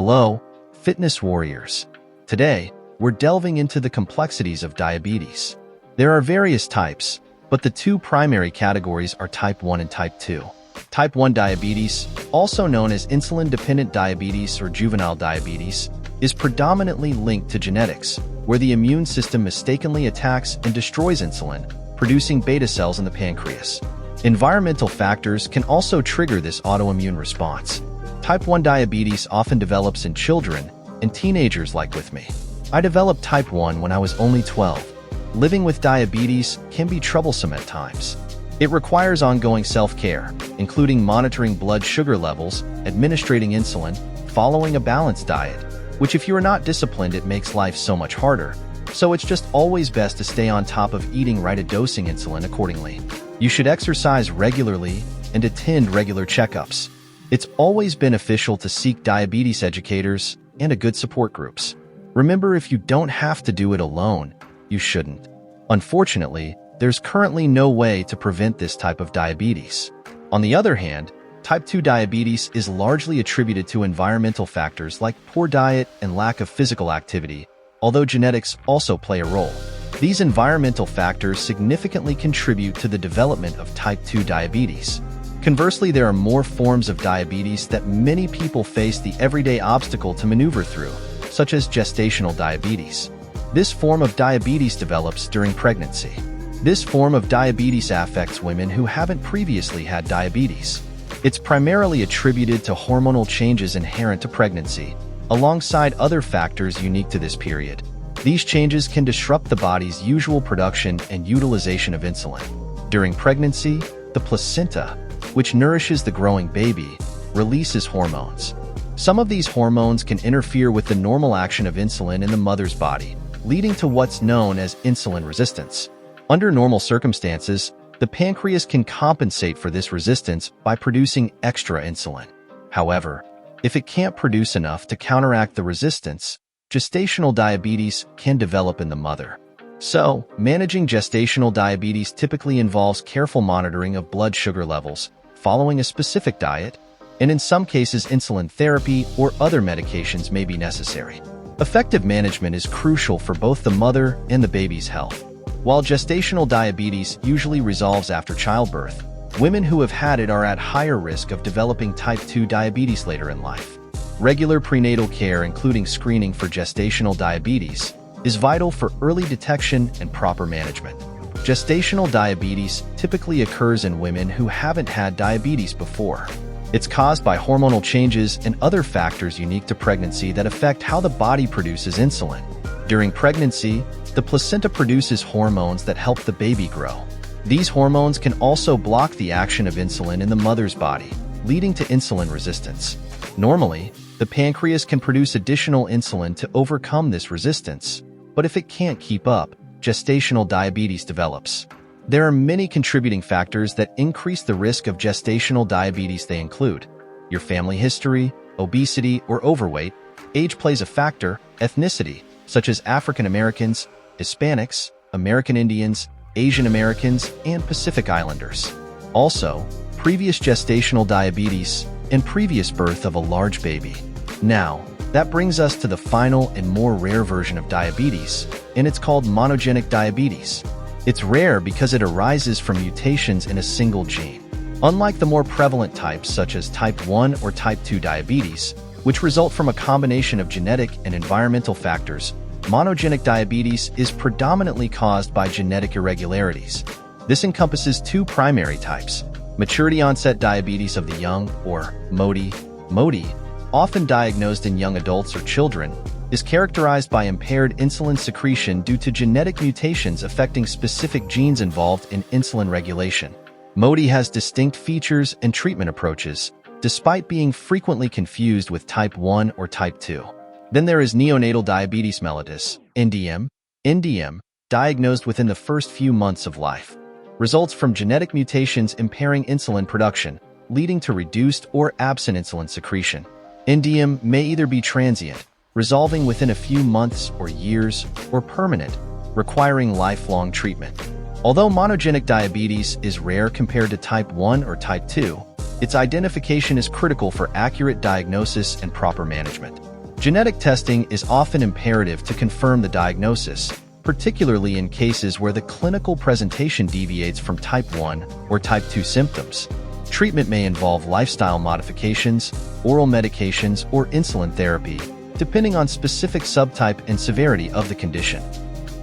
Hello, fitness warriors. Today, we're delving into the complexities of diabetes. There are various types, but the two primary categories are type 1 and type 2. Type 1 diabetes, also known as insulin-dependent diabetes or juvenile diabetes, is predominantly linked to genetics, where the immune system mistakenly attacks and destroys insulin, producing beta cells in the pancreas. Environmental factors can also trigger this autoimmune response. Type 1 diabetes often develops in children and teenagers like with me. I developed type 1 when I was only 12. Living with diabetes can be troublesome at times. It requires ongoing self-care, including monitoring blood sugar levels, administering insulin, following a balanced diet, which if you are not disciplined, it makes life so much harder. So it's just always best to stay on top of eating right and dosing insulin accordingly. You should exercise regularly and attend regular checkups. It's always beneficial to seek diabetes educators and a good support groups. Remember, if you don't have to do it alone, you shouldn't. Unfortunately, there's currently no way to prevent this type of diabetes. On the other hand, type 2 diabetes is largely attributed to environmental factors like poor diet and lack of physical activity, although genetics also play a role. These environmental factors significantly contribute to the development of type 2 diabetes. Conversely, there are more forms of diabetes that many people face the everyday obstacle to maneuver through, such as gestational diabetes. This form of diabetes develops during pregnancy. This form of diabetes affects women who haven't previously had diabetes. It's primarily attributed to hormonal changes inherent to pregnancy, alongside other factors unique to this period. These changes can disrupt the body's usual production and utilization of insulin. During pregnancy, the placenta, which nourishes the growing baby, releases hormones. Some of these hormones can interfere with the normal action of insulin in the mother's body, leading to what's known as insulin resistance. Under normal circumstances, the pancreas can compensate for this resistance by producing extra insulin. However, if it can't produce enough to counteract the resistance, gestational diabetes can develop in the mother. So, managing gestational diabetes typically involves careful monitoring of blood sugar levels, following a specific diet, and in some cases insulin therapy or other medications may be necessary. Effective management is crucial for both the mother and the baby's health. While gestational diabetes usually resolves after childbirth, women who have had it are at higher risk of developing type 2 diabetes later in life. Regular prenatal care, including screening for gestational diabetes, is vital for early detection and proper management. Gestational diabetes typically occurs in women who haven't had diabetes before. It's caused by hormonal changes and other factors unique to pregnancy that affect how the body produces insulin. During pregnancy, the placenta produces hormones that help the baby grow. These hormones can also block the action of insulin in the mother's body, leading to insulin resistance. Normally, the pancreas can produce additional insulin to overcome this resistance, but if it can't keep up, gestational diabetes develops. There are many contributing factors that increase the risk of gestational diabetes. They include your family history, obesity or overweight, age plays a factor, ethnicity, such as African Americans, Hispanics, American Indians, Asian Americans, and Pacific Islanders. Also, previous gestational diabetes and previous birth of a large baby. Now, that brings us to the final and more rare version of diabetes, and it's called monogenic diabetes. It's rare because it arises from mutations in a single gene. Unlike the more prevalent types such as type 1 or type 2 diabetes, which result from a combination of genetic and environmental factors, monogenic diabetes is predominantly caused by genetic irregularities. This encompasses two primary types: maturity-onset diabetes of the young, or MODY. MODY, often diagnosed in young adults or children, is characterized by impaired insulin secretion due to genetic mutations affecting specific genes involved in insulin regulation. MODY has distinct features and treatment approaches, despite being frequently confused with type 1 or type 2. Then there is neonatal diabetes mellitus, NDM. NDM, diagnosed within the first few months of life, results from genetic mutations impairing insulin production, leading to reduced or absent insulin secretion. NDM may either be transient, resolving within a few months or years, or permanent, requiring lifelong treatment. Although monogenic diabetes is rare compared to type 1 or type 2, its identification is critical for accurate diagnosis and proper management. Genetic testing is often imperative to confirm the diagnosis, particularly in cases where the clinical presentation deviates from type 1 or type 2 symptoms. Treatment may involve lifestyle modifications, oral medications, or insulin therapy, depending on specific subtype and severity of the condition.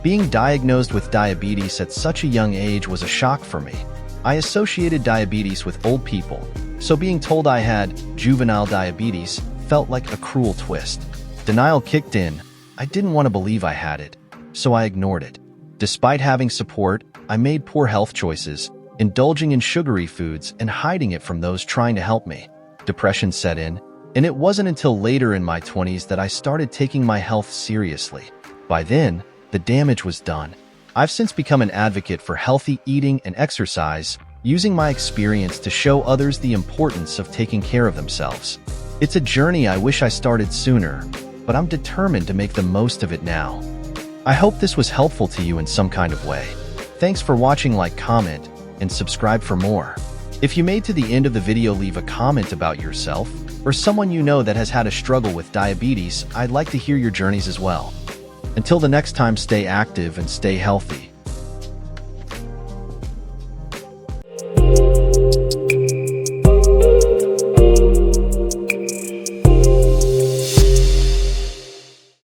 Being diagnosed with diabetes at such a young age was a shock for me. I associated diabetes with old people, so being told I had juvenile diabetes felt like a cruel twist. Denial kicked in. I didn't want to believe I had it, so I ignored it. Despite having support, I made poor health choices, indulging in sugary foods and hiding it from those trying to help me. Depression set in, and it wasn't until later in my 20s that I started taking my health seriously. By then, the damage was done. I've since become an advocate for healthy eating and exercise, using my experience to show others the importance of taking care of themselves. It's a journey I wish I started sooner, but I'm determined to make the most of it now. I hope this was helpful to you in some kind of way. Thanks for watching. Like, comment, and subscribe for more. If you made to the end of the video, leave a comment about yourself or someone you know that has had a struggle with diabetes. I'd like to hear your journeys as well. Until the next time, stay active and stay healthy.